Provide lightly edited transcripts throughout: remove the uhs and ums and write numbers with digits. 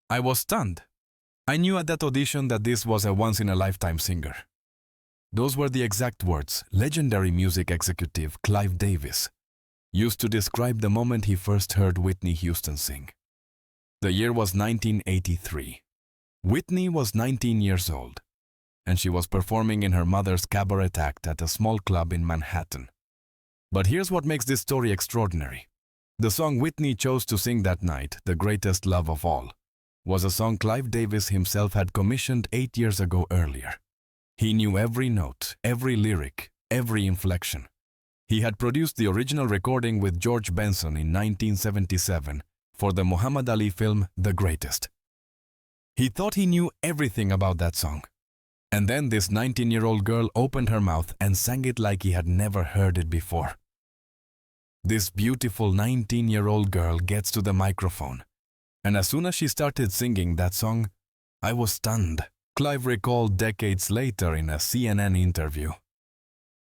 I was stunned. I knew at that audition that this was a once-in-a-lifetime singer. Those were the exact words legendary music executive Clive Davis used to describe the moment he first heard Whitney Houston sing. The year was 1983. Whitney was 19 years old, and she was performing in her mother's cabaret act at a small club in Manhattan. But here's what makes this story extraordinary. The song Whitney chose to sing that night, The Greatest Love of All, was a song Clive Davis himself had commissioned 8 years ago earlier. He knew every note, every lyric, every inflection. He had produced the original recording with George Benson in 1977 for the Muhammad Ali film The Greatest. He thought he knew everything about that song. And then this 19-year-old girl opened her mouth and sang it like he had never heard it before. This beautiful 19-year-old girl gets to the microphone, and as soon as she started singing that song, I was stunned. Clive recalled decades later in a CNN interview.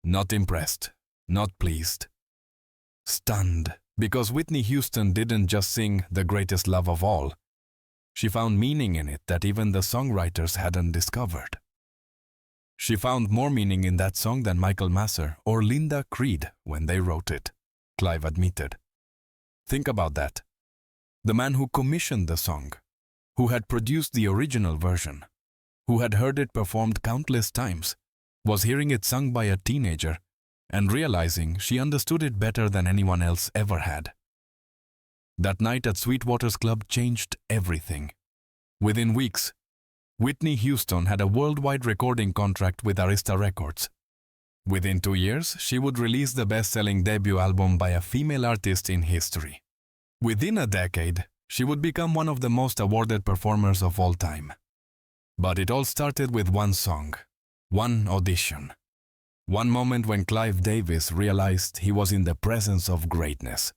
Not impressed, not pleased. Stunned, because Whitney Houston didn't just sing The Greatest Love of All. She found meaning in it that even the songwriters hadn't discovered. She found more meaning in that song than Michael Masser or Linda Creed when they wrote it, Clive admitted. Think about that. The man who commissioned the song, who had produced the original version, who had heard it performed countless times, was hearing it sung by a teenager and realizing she understood it better than anyone else ever had. That night at Sweetwater's Club changed everything. Within weeks, Whitney Houston had a worldwide recording contract with Arista Records. Within 2 years, she would release the best-selling debut album by a female artist in history. Within a decade, she would become one of the most awarded performers of all time. But it all started with one song, one audition. One moment when Clive Davis realized he was in the presence of greatness.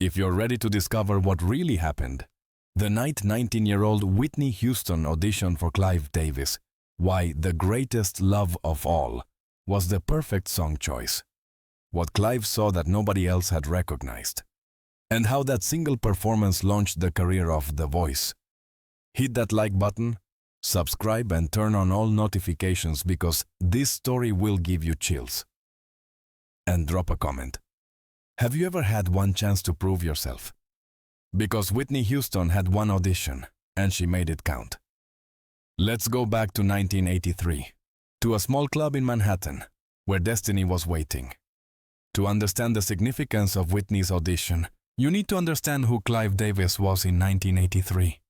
If you're ready to discover what really happened, the night 19-year-old Whitney Houston auditioned for Clive Davis, why The Greatest Love of All was the perfect song choice. What Clive saw that nobody else had recognized. And how that single performance launched the career of The Voice. Hit that like button, subscribe and turn on all notifications because this story will give you chills. And drop a comment. Have you ever had one chance to prove yourself? Because Whitney Houston had one audition, and she made it count. Let's go back to 1983, to a small club in Manhattan, where destiny was waiting. To understand the significance of Whitney's audition, you need to understand who Clive Davis was in 1983.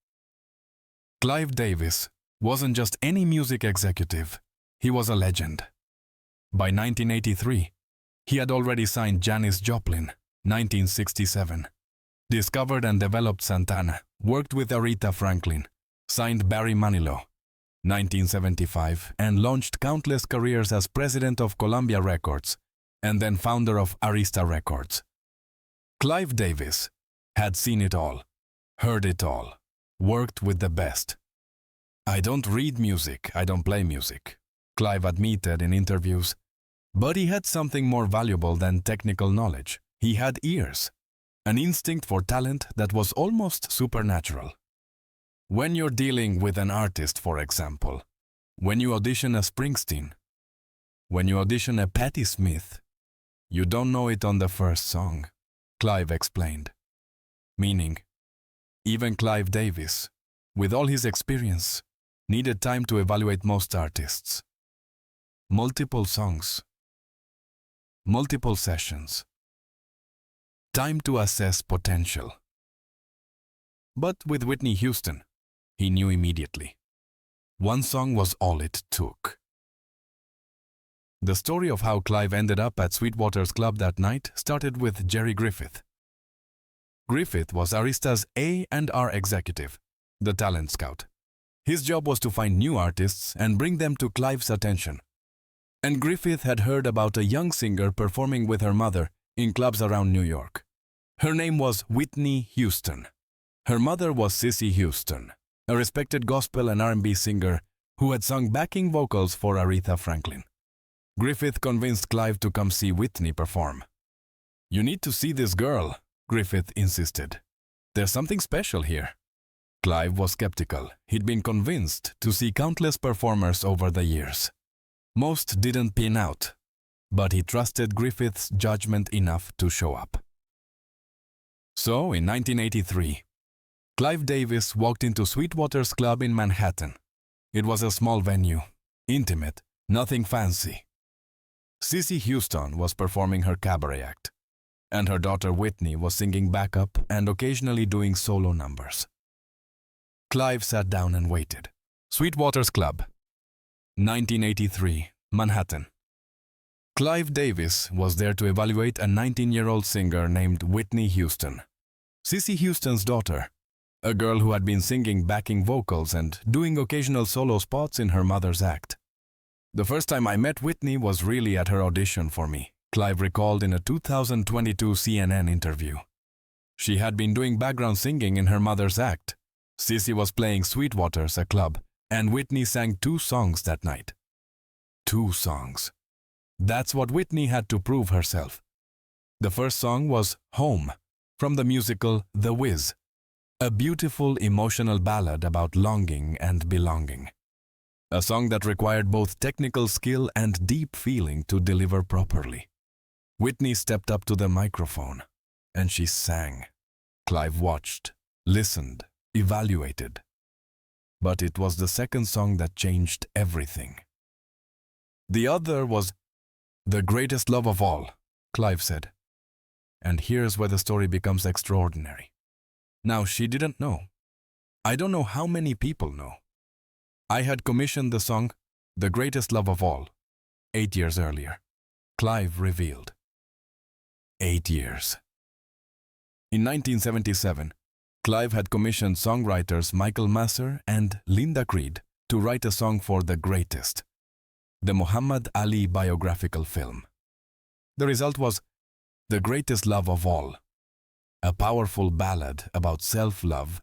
Clive Davis wasn't just any music executive, he was a legend. By 1983, he had already signed Janis Joplin, 1967, discovered and developed Santana, worked with Aretha Franklin, signed Barry Manilow, 1975, and launched countless careers as president of Columbia Records and then founder of Arista Records. Clive Davis had seen it all, heard it all, worked with the best. I don't read music, I don't play music, Clive admitted in interviews. But he had something more valuable than technical knowledge. He had ears, an instinct for talent that was almost supernatural. When you're dealing with an artist, for example, when you audition a Springsteen, when you audition a Patti Smith, you don't know it on the first song, Clive explained. Meaning, even Clive Davis, with all his experience, needed time to evaluate most artists. Multiple songs. Multiple sessions. Time to assess potential. But with Whitney Houston, he knew immediately. One song was all it took. The story of how Clive ended up at Sweetwater's Club that night started with Jerry Griffith. Griffith was Arista's A&R executive, the talent scout. His job was to find new artists and bring them to Clive's attention. And Griffith had heard about a young singer performing with her mother in clubs around New York. Her name was Whitney Houston. Her mother was Cissy Houston, a respected gospel and R&B singer who had sung backing vocals for Aretha Franklin. Griffith convinced Clive to come see Whitney perform. "You need to see this girl," Griffith insisted. "There's something special here." Clive was skeptical. He'd been convinced to see countless performers over the years. Most didn't pan out, but he trusted Griffith's judgment enough to show up. So, in 1983, Clive Davis walked into Sweetwater's Club in Manhattan. It was a small venue, intimate, nothing fancy. Cissy Houston was performing her cabaret act, and her daughter Whitney was singing backup and occasionally doing solo numbers. Clive sat down and waited. Sweetwater's Club, 1983, Manhattan. Clive Davis was there to evaluate a 19-year-old singer named Whitney Houston, Cissy Houston's daughter, a girl who had been singing backing vocals and doing occasional solo spots in her mother's act. The first time I met Whitney was really at her audition for me, Clive recalled in a 2022 CNN interview. She had been doing background singing in her mother's act. Cissy was playing Sweetwater's a club, and Whitney sang 2 songs that night. 2 songs. That's what Whitney had to prove herself. The first song was Home, from the musical The Wiz, a beautiful emotional ballad about longing and belonging. A song that required both technical skill and deep feeling to deliver properly. Whitney stepped up to the microphone, and she sang. Clive watched, listened, evaluated. But it was the second song that changed everything. The other was The Greatest Love of All, Clive said. And here's where the story becomes extraordinary. Now, she didn't know. I don't know how many people know. I had commissioned the song The Greatest Love of All 8 years earlier. Clive revealed. 8 years. In 1977, Clive had commissioned songwriters Michael Masser and Linda Creed to write a song for The Greatest, the Muhammad Ali biographical film. The result was The Greatest Love of All, a powerful ballad about self-love,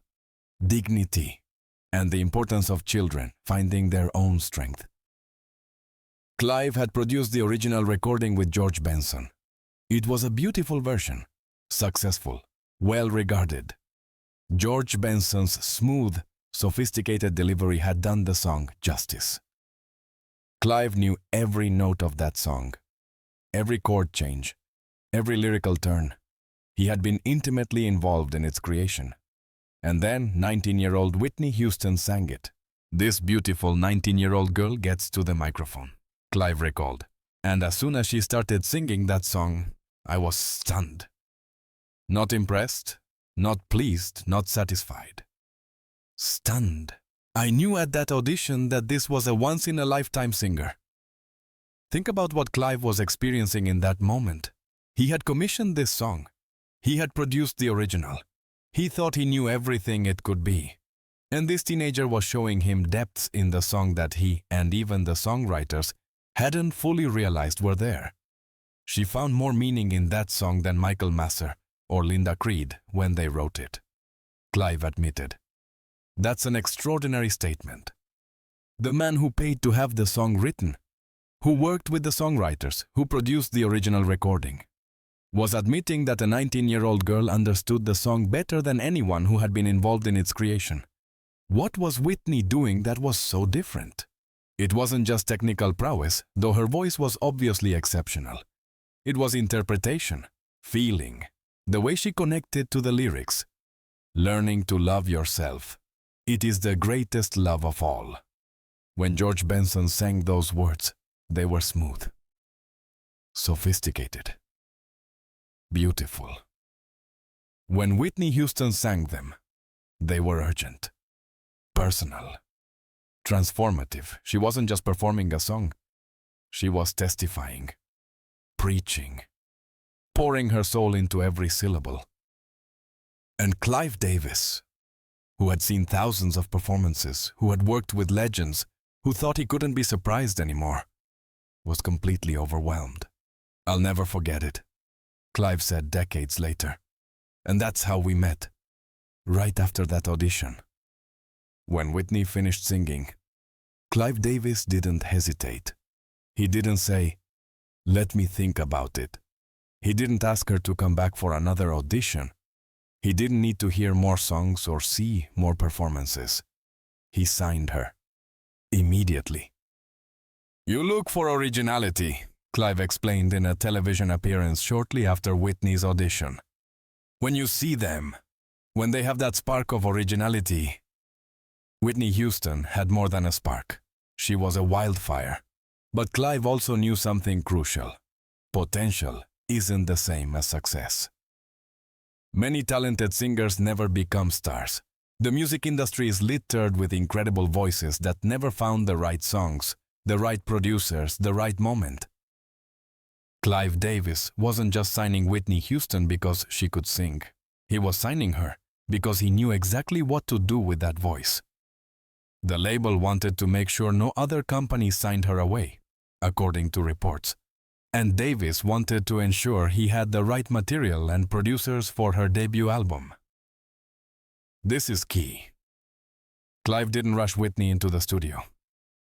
dignity, and the importance of children finding their own strength. Clive had produced the original recording with George Benson. It was a beautiful version, successful, well-regarded. George Benson's smooth, sophisticated delivery had done the song justice. Clive knew every note of that song, every chord change, every lyrical turn. He had been intimately involved in its creation. And then 19-year-old Whitney Houston sang it. This beautiful 19-year-old girl gets to the microphone, Clive recalled. And as soon as she started singing that song, I was stunned. Not impressed, not pleased, not satisfied. Stunned. I knew at that audition that this was a once-in-a-lifetime singer. Think about what Clive was experiencing in that moment. He had commissioned this song. He had produced the original. He thought he knew everything it could be. And this teenager was showing him depths in the song that he, and even the songwriters, hadn't fully realized were there. She found more meaning in that song than Michael Masser or Linda Creed when they wrote it. Clive admitted. That's an extraordinary statement. The man who paid to have the song written, who worked with the songwriters, who produced the original recording, was admitting that a 19-year-old girl understood the song better than anyone who had been involved in its creation. What was Whitney doing that was so different? It wasn't just technical prowess, though her voice was obviously exceptional. It was interpretation, feeling, the way she connected to the lyrics. Learning to love yourself. It is the greatest love of all. When George Benson sang those words, they were smooth, sophisticated, beautiful. When Whitney Houston sang them, they were urgent, personal, transformative. She wasn't just performing a song. She was testifying, preaching, pouring her soul into every syllable. And Clive Davis, who had seen thousands of performances, who had worked with legends, who thought he couldn't be surprised anymore, was completely overwhelmed. I'll never forget it, Clive said decades later. And that's how we met, right after that audition. When Whitney finished singing, Clive Davis didn't hesitate. He didn't say, "Let me think about it." He didn't ask her to come back for another audition. He didn't need to hear more songs or see more performances. He signed her. Immediately. "You look for originality," Clive explained in a television appearance shortly after Whitney's audition. "When you see them, when they have that spark of originality." Whitney Houston had more than a spark. She was a wildfire. But Clive also knew something crucial. Potential isn't the same as success. Many talented singers never become stars. The music industry is littered with incredible voices that never found the right songs, the right producers, the right moment. Clive Davis wasn't just signing Whitney Houston because she could sing. He was signing her because he knew exactly what to do with that voice. The label wanted to make sure no other company signed her away, according to reports. And Davis wanted to ensure he had the right material and producers for her debut album. This is key. Clive didn't rush Whitney into the studio.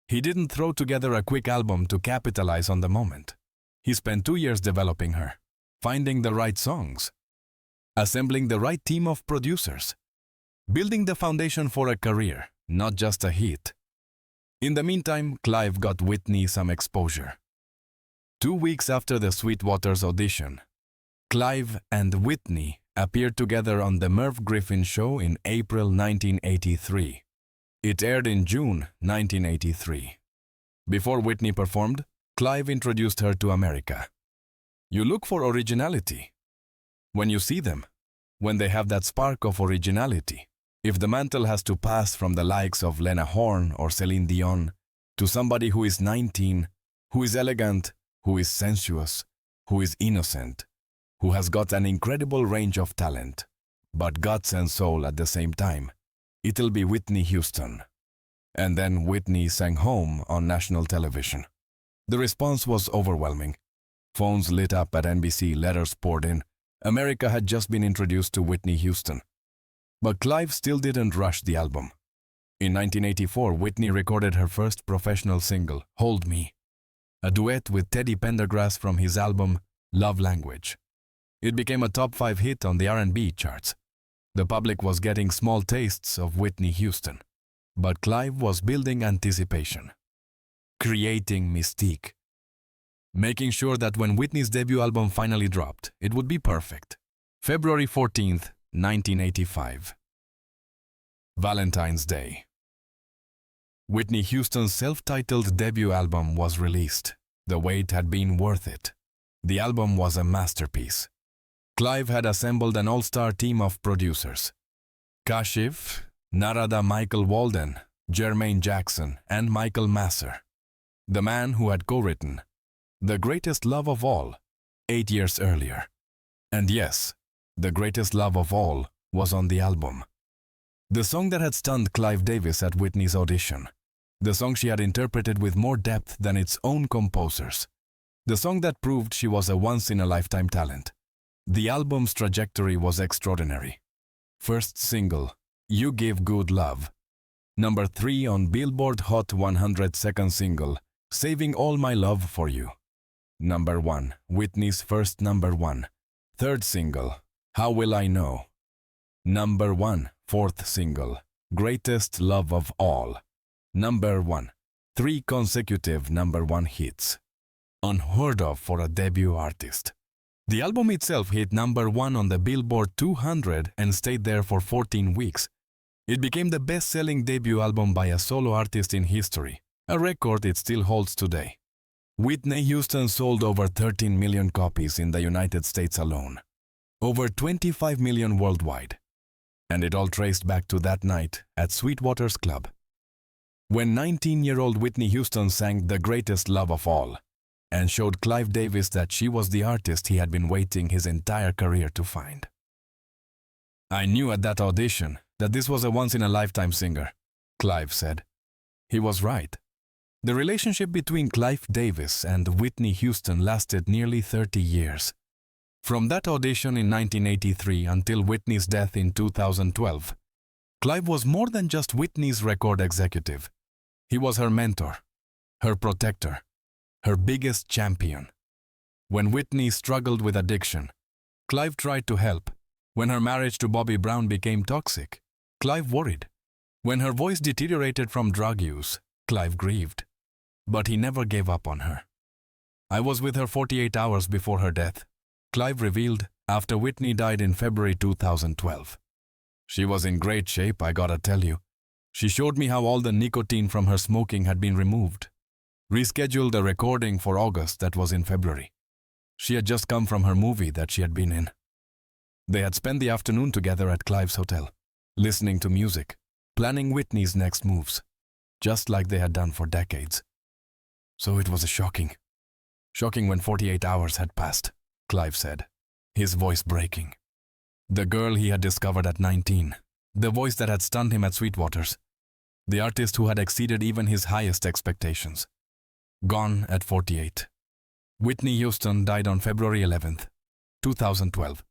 He didn't throw together a quick album to capitalize on the moment. He spent 2 years developing her, finding the right songs, assembling the right team of producers, building the foundation for a career, not just a hit. In the meantime, Clive got Whitney some exposure. 2 weeks after the Sweetwater's audition, Clive and Whitney appeared together on The Merv Griffin Show in April 1983. It aired in June 1983. Before Whitney performed, Clive introduced her to America. "You look for originality. When you see them, when they have that spark of originality, if the mantle has to pass from the likes of Lena Horne or Celine Dion to somebody who is 19, who is elegant, who is sensuous, who is innocent, who has got an incredible range of talent, but guts and soul at the same time, it'll be Whitney Houston." And then Whitney sang Home on national television. The response was overwhelming. Phones lit up at NBC, letters poured in. America had just been introduced to Whitney Houston. But Clive still didn't rush the album. In 1984, Whitney recorded her first professional single, Hold Me, a duet with Teddy Pendergrass from his album Love Language. It became a top 5 hit on the R&B charts. The public was getting small tastes of Whitney Houston, but Clive was building anticipation, creating mystique, making sure that when Whitney's debut album finally dropped, it would be perfect. February 14th, 1985. Valentine's Day. Whitney Houston's self-titled debut album was released. The wait had been worth it. The album was a masterpiece. Clive had assembled an all-star team of producers. Kashif, Narada Michael Walden, Jermaine Jackson, and Michael Masser. The man who had co-written The Greatest Love of All 8 years earlier. And yes, The Greatest Love of All was on the album. The song that had stunned Clive Davis at Whitney's audition. The song she had interpreted with more depth than its own composers. The song that proved she was a once-in-a-lifetime talent. The album's trajectory was extraordinary. First single, You Give Good Love. Number 3 on Billboard Hot 100. Second single, Saving All My Love for You. Number 1, Whitney's first number 1. Third single, How Will I Know. Number 1, fourth single, Greatest Love of All. Number 1, 3 consecutive number 1 hits. Unheard of for a debut artist. The album itself hit number 1 on the Billboard 200 and stayed there for 14 weeks. It became the best-selling debut album by a solo artist in history, a record it still holds today. Whitney Houston sold over 13 million copies in the United States alone, over 25 million worldwide, and it all traced back to that night at Sweetwater's Club, when 19-year-old Whitney Houston sang The Greatest Love of All and showed Clive Davis that she was the artist he had been waiting his entire career to find. "I knew at that audition that this was a once-in-a-lifetime singer," Clive said. He was right. The relationship between Clive Davis and Whitney Houston lasted nearly 30 years. From that audition in 1983 until Whitney's death in 2012, Clive was more than just Whitney's record executive. He was her mentor, her protector, her biggest champion. When Whitney struggled with addiction, Clive tried to help, When her marriage to Bobby Brown became toxic, Clive worried. When her voice deteriorated from drug use, Clive grieved. But he never gave up on her. I was with her 48 hours before her death, Clive revealed after Whitney died in February 2012. She was in great shape, I gotta tell you. She showed me how all the nicotine from her smoking had been removed. Rescheduled a recording for August that was in February. She had just come from her movie that she had been in. They had spent the afternoon together at Clive's hotel, listening to music, planning Whitney's next moves, just like they had done for decades. So it was shocking when 48 hours had passed, Clive said, his voice breaking. The girl he had discovered at 19, the voice that had stunned him at Sweetwater's, the artist who had exceeded even his highest expectations. Gone at 48. Whitney Houston died on February 11th, 2012,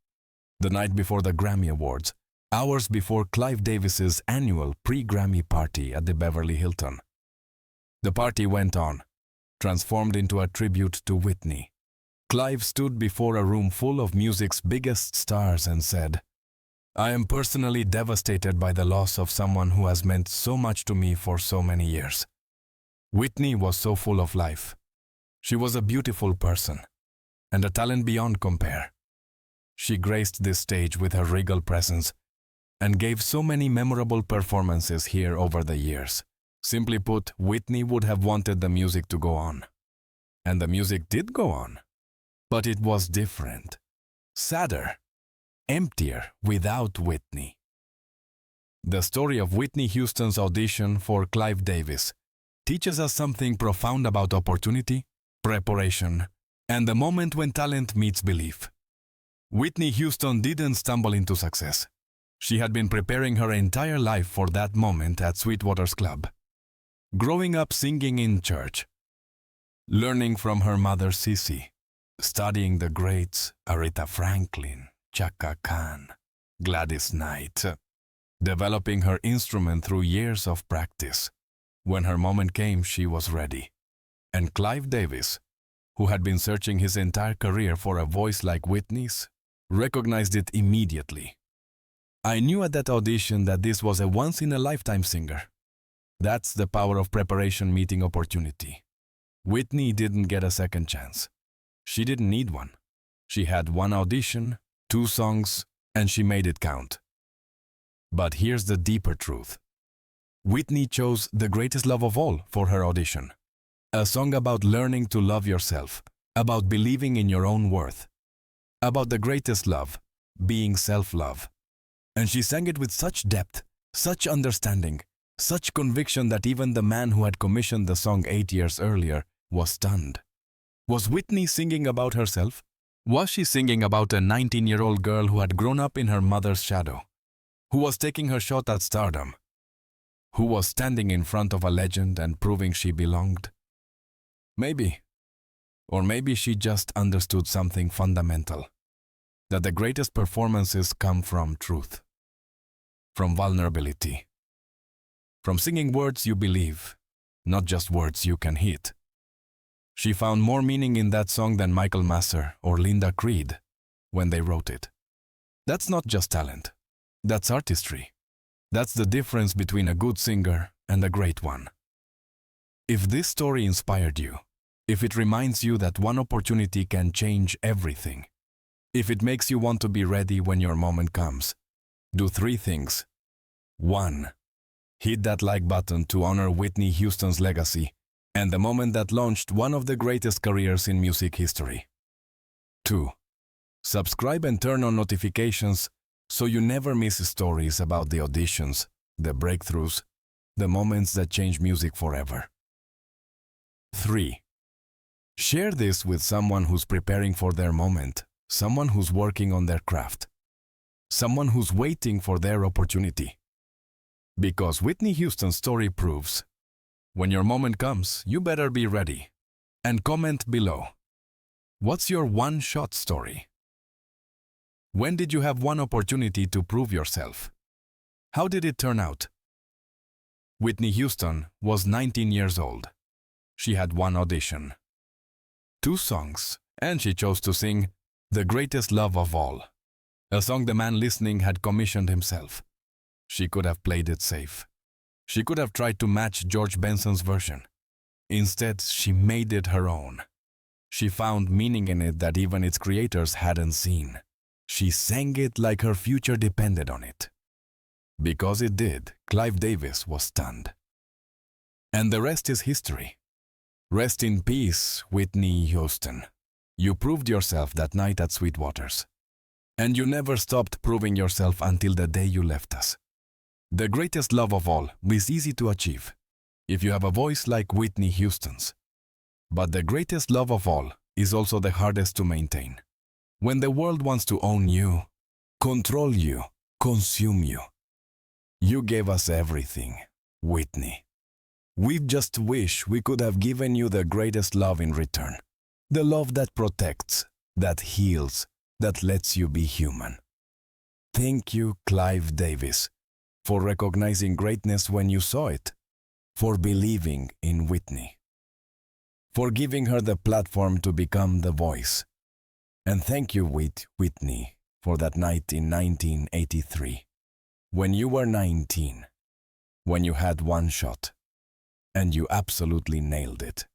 the night before the Grammy Awards, hours before Clive Davis's annual pre-Grammy party at the Beverly Hilton. The party went on, transformed into a tribute to Whitney. Clive stood before a room full of music's biggest stars and said, "I am personally devastated by the loss of someone who has meant so much to me for so many years. Whitney was so full of life. She was a beautiful person, and a talent beyond compare. She graced this stage with her regal presence and gave so many memorable performances here over the years. Simply put, Whitney would have wanted the music to go on. And the music did go on. But it was different, sadder, emptier without Whitney." The story of Whitney Houston's audition for Clive Davis teaches us something profound about opportunity, preparation, and the moment when talent meets belief. Whitney Houston didn't stumble into success. She had been preparing her entire life for that moment at Sweetwater's Club. Growing up singing in church, learning from her mother Cissy, studying the greats Aretha Franklin, Chaka Khan, Gladys Knight, developing her instrument through years of practice. When her moment came, she was ready. And Clive Davis, who had been searching his entire career for a voice like Whitney's, recognized it immediately. "I knew at that audition that this was a once-in-a-lifetime singer. That's the power of preparation meeting opportunity. Whitney didn't get a second chance. She didn't need one. She had one audition, 2 songs, and she made it count." But here's the deeper truth. Whitney chose The Greatest Love of All for her audition. A song about learning to love yourself, about believing in your own worth, about the greatest love, being self-love. And she sang it with such depth, such understanding, such conviction that even the man who had commissioned the song 8 years earlier was stunned. Was Whitney singing about herself? Was she singing about a 19-year-old girl who had grown up in her mother's shadow, who was taking her shot at stardom, who was standing in front of a legend and proving she belonged? Maybe. Or maybe she just understood something fundamental, that the greatest performances come from truth, from vulnerability, from singing words you believe, not just words you can hit. She found more meaning in that song than Michael Masser or Linda Creed when they wrote it. That's not just talent. That's artistry. That's the difference between a good singer and a great one. If this story inspired you, if it reminds you that one opportunity can change everything, if it makes you want to be ready when your moment comes, do 3 things. 1. Hit that like button to honor Whitney Houston's legacy and the moment that launched one of the greatest careers in music history. 2. Subscribe and turn on notifications so you never miss stories about the auditions, the breakthroughs, the moments that change music forever. 3. Share this with someone who's preparing for their moment, someone who's working on their craft, someone who's waiting for their opportunity. Because Whitney Houston's story proves, when your moment comes, you better be ready. And comment below. What's your one-shot story? When did you have one opportunity to prove yourself? How did it turn out? Whitney Houston was 19 years old. She had one audition, 2 songs, and she chose to sing The Greatest Love of All. A song the man listening had commissioned himself. She could have played it safe. She could have tried to match George Benson's version. Instead, she made it her own. She found meaning in it that even its creators hadn't seen. She sang it like her future depended on it. Because it did, Clive Davis was stunned. And the rest is history. Rest in peace, Whitney Houston. You proved yourself that night at Sweetwater's. And you never stopped proving yourself until the day you left us. The greatest love of all is easy to achieve, if you have a voice like Whitney Houston's. But the greatest love of all is also the hardest to maintain. When the world wants to own you, control you, consume you. You gave us everything, Whitney. We just wish we could have given you the greatest love in return. The love that protects, that heals, that lets you be human. Thank you, Clive Davis, for recognizing greatness when you saw it, for believing in Whitney, for giving her the platform to become the voice. And thank you, Whitney, for that night in 1983, when you were 19, when you had one shot, and you absolutely nailed it.